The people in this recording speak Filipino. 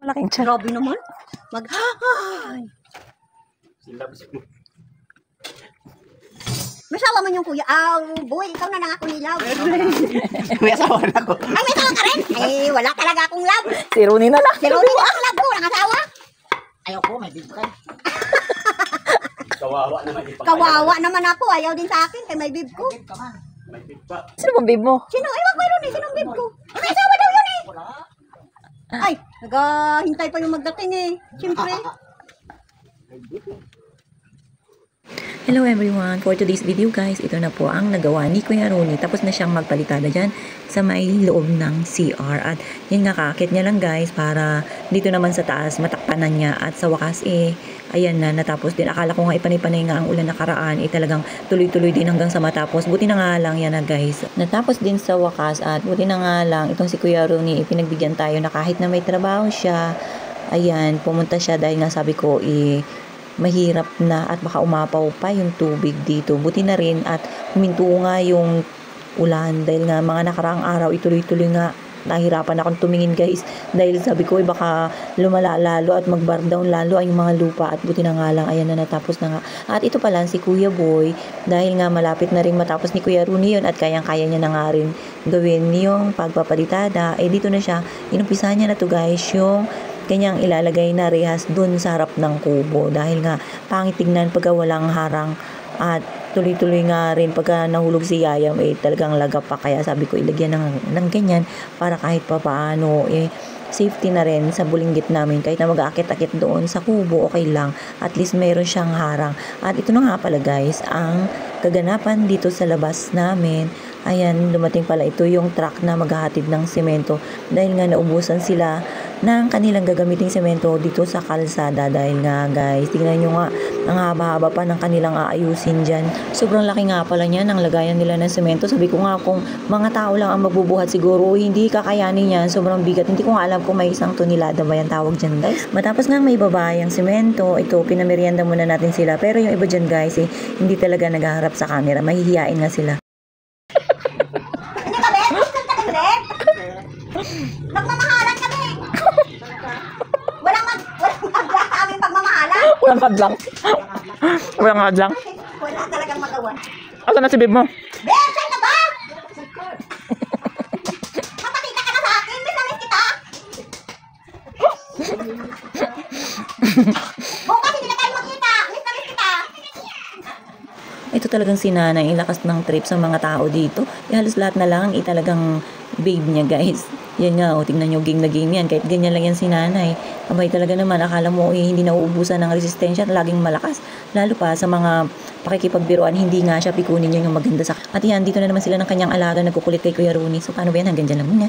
Malaking tiyan. Grabe naman. Ay. May asawa man yung kuya. Boy, ikaw na lang ako ni Love. May asawa na ako. Ay, may asawa ka rin? Ay, wala talaga akong love. Si Rooney na lang. Si Rudy na ang love ko. Ang asawa. Ayoko, may bibigay. Kawawa naman. Kawawa naman ako. Ayaw din sa akin. Kay may bib ko. May bibigay. Sino bang babe mo? Sino? Ewan ko Rooney. Sinong bib ko? Ay, may asawa daw yun eh. Ay, naghahintay pa yung magdating eh. Siyempre. Hello everyone! For today's video guys, ito na po ang nagawa ni Kuya Rooney. Tapos na siyang magpalitada dyan sa may loob ng CR. At yun nga, kakit niya lang guys para dito naman sa taas matakpanan niya. At sa wakas ayan na, natapos din. Akala ko nga ipanay-panay nga ang ulan nakaraan. Talagang tuloy-tuloy din hanggang sa matapos. Buti na nga lang yan na guys. Natapos din sa wakas at buti na nga lang itong si Kuya Rooney, ipinagbigyan tayo na kahit na may trabaho siya. Ayan, pumunta siya dahil nga sabi ko mahirap na at baka umapaw pa yung tubig dito. Buti na rin at huminto nga yung ulan dahil nga mga nakaraang araw ituloy-tuloy nga nahirapan akong tumingin guys dahil sabi ko baka lumala lalo at mag-bar down lalo ay mga lupa at buti na nga lang ayan na natapos na nga. At ito pala si Kuya Boy dahil nga malapit na rin matapos ni Kuya Rooney yun at kayang-kaya niya na nga rin gawin yung pagpapalitada. Dito na siya, inumpisahan niya na to guys yung kanyang ilalagay na rehas dun sa harap ng kubo dahil nga pangit tignan pagka walang harang at tuloy-tuloy nga rin pagka nahulog si Yayam talagang laga pa kaya sabi ko ilagyan ng ganyan para kahit pa paano safety na rin sa bulinggit namin kahit na mag-aakit-akit doon sa kubo okay lang at least meron siyang harang. At ito na nga pala guys ang kaganapan dito sa labas namin. Ayan, dumating pala ito yung truck na maghahatid ng semento dahil nga naubusan sila ng kanilang gagamiting semento dito sa kalsada dahil nga guys, tingnan nyo nga ang haba-haba pa ng kanilang aayusin dyan. Sobrang laki nga pala niyan ang lagayan nila ng semento. Sabi ko nga kung mga tao lang ang magbubuhat siguro hindi kakayanin yan, sobrang bigat. Hindi ko nga alam kung may isang tonelada ba yan tawag dyan guys. Matapos nga may babayang semento, ito pinamerienda muna natin sila pero yung iba dyan guys hindi talaga naghaharap sa camera, mahihiyain nga sila. Hindi ka, Ben? Gusto ka din, Ben? Nagmamahalan kami. Walang magla sa aming pagmamahalan. Walang kadlang. Walang kadlang. Wala talagang magawa. Asan na si babe mo? Ben, saan na ba? Mapatita ka na sa akin. Miss na miss kita. Bukas hindi na tayo magkita. Miss na miss kita. Ito talagang si nanay, lakas ng trip sa mga tao dito. Halos lahat na lang talagang babe niya guys. Yan nga, tingnan nyo, game na game yan. Kahit ganyan lang yan si nanay. Abay talaga naman, akala mo hindi nauubusan ng resistensya, laging malakas. Lalo pa sa mga pakikipagbiruan, hindi nga siya pikunin niya yung maganda sa. At yan, dito na naman sila ng kanyang alaga, nagkukulit kay Kuya Rooney. So paano ba yan? Hanggang dyan lang muna.